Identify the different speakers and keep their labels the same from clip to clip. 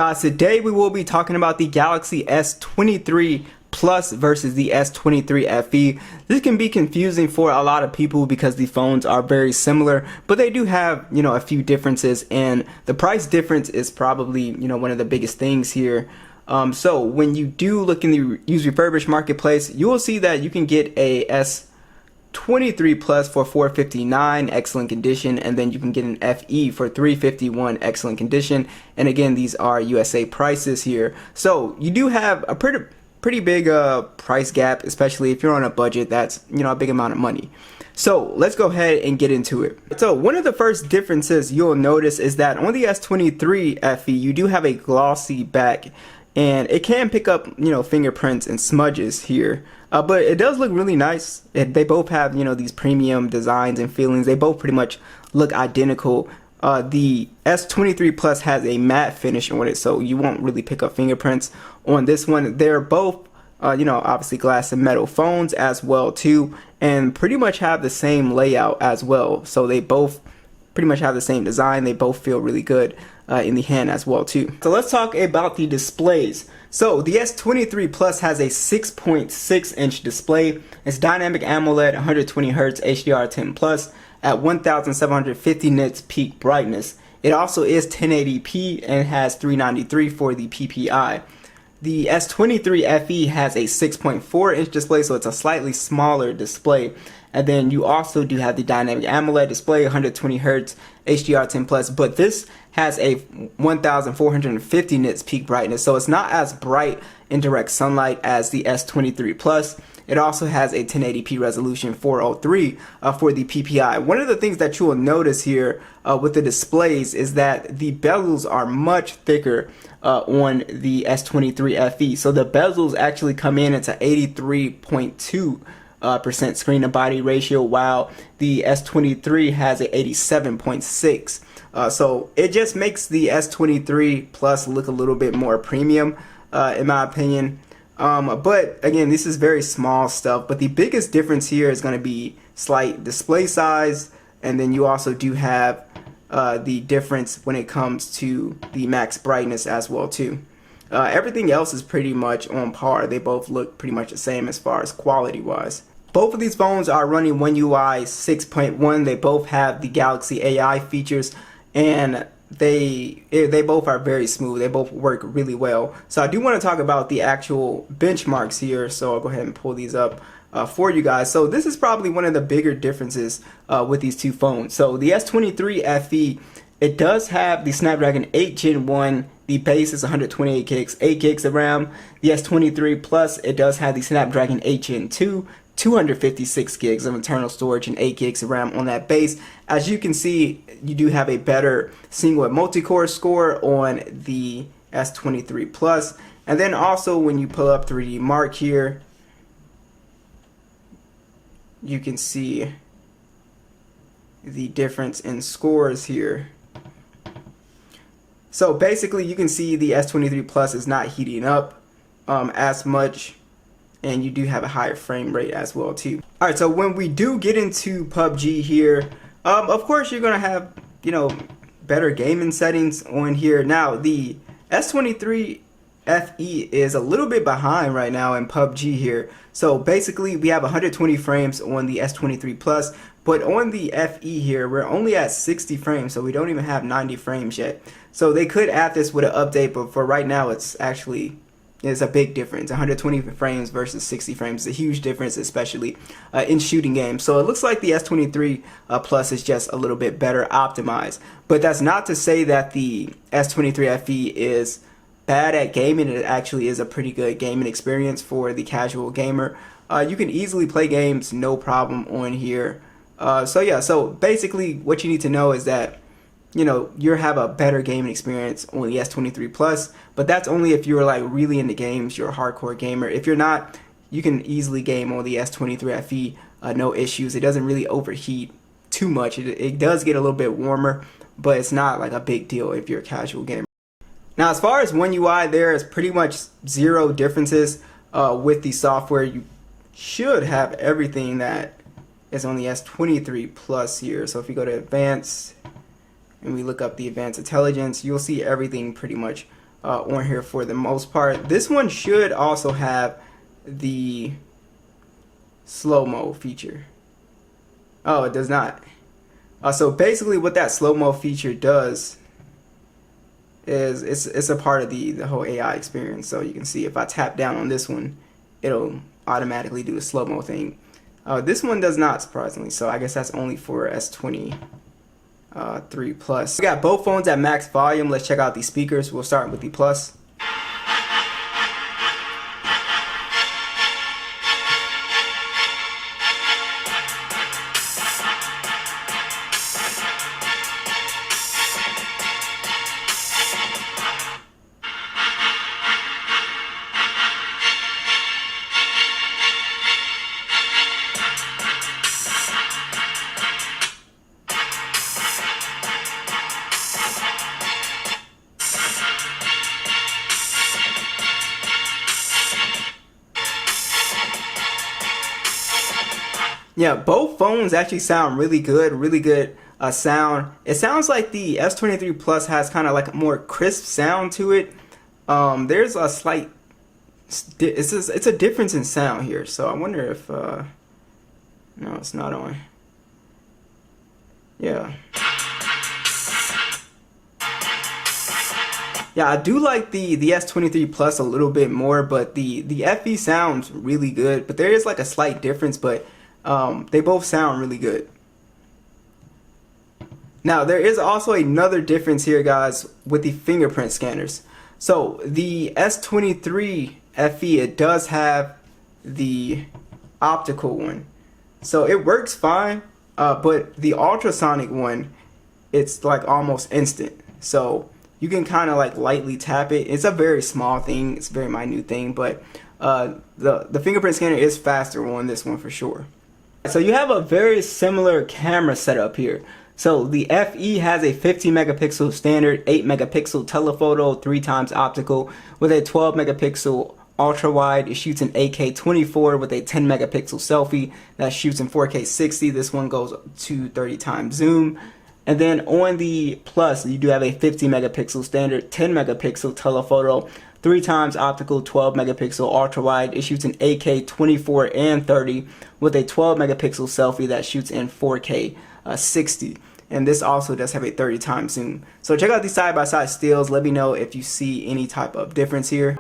Speaker 1: Today we will be talking about the Galaxy S23 Plus versus the S23 FE. This can be confusing for a lot of people because the phones are very similar, but they do have, a few differences, and the price difference is probably, one of the biggest things here. So when you do look in the used refurbished marketplace, you will see that you can get a S23 Plus for $459, excellent condition, and then you can get an FE for $351, excellent condition. And again, these are USA prices here, so you do have a pretty big price gap, especially if you're on a budget that's a big amount of money. So let's go ahead and get into it. So one of the first differences you'll notice is that on the S23 FE you do have a glossy back, and it can pick up fingerprints and smudges here, but it does look really nice. They both have these premium designs and feelings. They both pretty much look identical. The S23 Plus has a matte finish on it, so you won't really pick up fingerprints on this one. They're both obviously glass and metal phones as well too, and pretty much have the same layout as well. So they both pretty much have the same design. They both feel really good in the hand as well too. So let's talk about the displays. So the S23 Plus has a 6.6 inch display. It's dynamic AMOLED, 120 Hz HDR10 Plus at 1750 nits peak brightness. It also is 1080p and has 393 for the PPI. The S23 FE has a 6.4 inch display, so it's a slightly smaller display. And then you also do have the dynamic AMOLED display, 120 Hz HDR10 Plus, but this has a 1450 nits peak brightness, so it's not as bright in direct sunlight as the S23 Plus. It also has a 1080p resolution, 403 for the PPI. One of the things that you will notice here with the displays is that the bezels are much thicker on the S23 FE. So the bezels actually come in at 83.2% screen to body ratio, while the S23 has a 87.6. So it just makes the S23 Plus look a little bit more premium, in my opinion. But again, this is very small stuff, but the biggest difference here is going to be slight display size, and then you also do have the difference when it comes to the max brightness as well too. Everything else is pretty much on par. They both look pretty much the same as far as quality wise. Both of these phones are running One UI 6.1. They both have the Galaxy AI features, and they both are very smooth. They both work really well. So I do want to talk about the actual benchmarks here, so I'll go ahead and pull these up for you guys. So this is probably one of the bigger differences with these two phones. So the S23 FE, it does have the Snapdragon 8 Gen 1. The base is 128 gigs, 8 gigs of RAM. The S23 Plus, it does have the Snapdragon 8 Gen 2, 256 gigs of internal storage and 8 gigs of RAM on that base. As you can see, you do have a better single and multi-core score on the S23 Plus. And then also when you pull up 3D Mark here, you can see the difference in scores here. So basically you can see the S23 Plus is not heating up as much, and you do have a higher frame rate as well too. Alright, so when we do get into PUBG here, of course you're gonna have better gaming settings on here. Now the S23 FE is a little bit behind right now in PUBG here. So basically we have 120 frames on the S23 Plus, but on the FE here we're only at 60 frames, so we don't even have 90 frames yet. So they could add this with an update, but for right now it's a big difference. 120 frames versus 60 frames is a huge difference, especially in shooting games. So it looks like the S23 Plus is just a little bit better optimized. But that's not to say that the S23 FE is bad at gaming. It actually is a pretty good gaming experience for the casual gamer. You can easily play games no problem on here. So yeah, so basically what you need to know is that you have a better gaming experience on the S23 Plus, but that's only if you're like really into games, you're a hardcore gamer. If you're not, you can easily game on the S23 FE, no issues. It doesn't really overheat too much. It does get a little bit warmer, but it's not like a big deal if you're a casual gamer. Now as far as One UI, there is pretty much zero differences with the software. You should have everything that is on the S23 Plus here. So if you go to Advanced and we look up the Advanced Intelligence, you'll see everything pretty much on here for the most part. This one should also have the slow-mo feature. Oh, it does not. So basically what that slow-mo feature does is it's a part of the whole AI experience. So you can see if I tap down on this one, it'll automatically do the slow-mo thing. This one does not, surprisingly, so I guess that's only for S23 Plus. We got both phones at max volume. Let's check out the speakers. We'll start with the Plus. Yeah, both phones actually sound really good sound. It sounds like the S23 Plus has kind of like a more crisp sound to it. There's a slight, it's a difference in sound here. So I wonder if, no, it's not on. Yeah. Yeah, I do like the S23 Plus a little bit more, but the FE sounds really good. But there is like a slight difference, but they both sound really good. Now there is also another difference here, guys, with the fingerprint scanners. So the S23 FE, it does have the optical one, so it works fine, but the ultrasonic one, it's like almost instant, so you can kind of like lightly tap it. It's a very small thing, it's a very minute thing, but the fingerprint scanner is faster on this one for sure. So you have a very similar camera setup here. So the FE has a 15 megapixel standard, 8 megapixel telephoto, 3x optical, with a 12 megapixel ultra wide. It shoots in 8K 24 with a 10 megapixel selfie that shoots in 4K 60. This one goes to 30x zoom. And then on the Plus, you do have a 50 megapixel standard, 10 megapixel telephoto, 3x optical, 12 megapixel ultra wide. It shoots in 8K 24 and 30 with a 12 megapixel selfie that shoots in 4K 60. And this also does have a 30x zoom. So check out these side-by-side stills. Let me know if you see any type of difference here.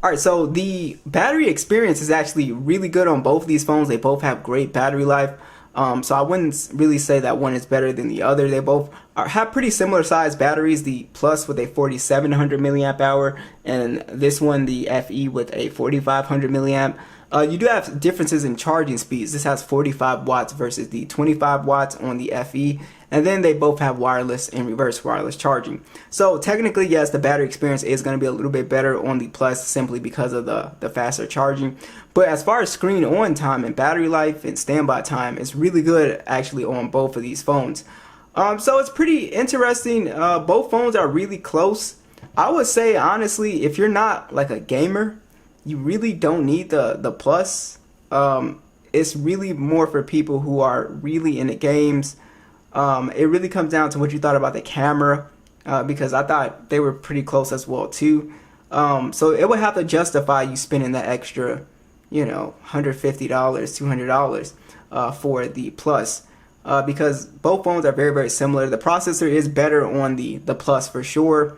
Speaker 1: Alright, so the battery experience is actually really good on both of these phones. They both have great battery life. So I wouldn't really say that one is better than the other. They both have pretty similar size batteries. The Plus with a 4700 milliamp hour, and this one, the FE, with a 4500 milliamp. You do have differences in charging speeds. This has 45 watts versus the 25 watts on the FE. And then they both have wireless and reverse wireless charging. So technically, yes, the battery experience is going to be a little bit better on the Plus simply because of the faster charging. But as far as screen on time and battery life and standby time, it's really good actually on both of these phones. So it's pretty interesting. Both phones are really close. I would say, honestly, if you're not like a gamer, you really don't need the Plus. It's really more for people who are really into games. It really comes down to what you thought about the camera, because I thought they were pretty close as well too. So it would have to justify you spending that extra, $150, $200 for the Plus, because both phones are very, very similar. The processor is better on the Plus for sure.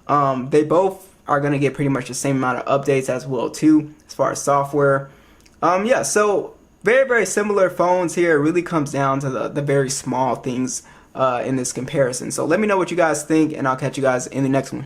Speaker 1: They both are going to get pretty much the same amount of updates as well too, as far as software. Yeah, so very, very similar phones here. It really comes down to the very small things in this comparison. So let me know what you guys think, and I'll catch you guys in the next one.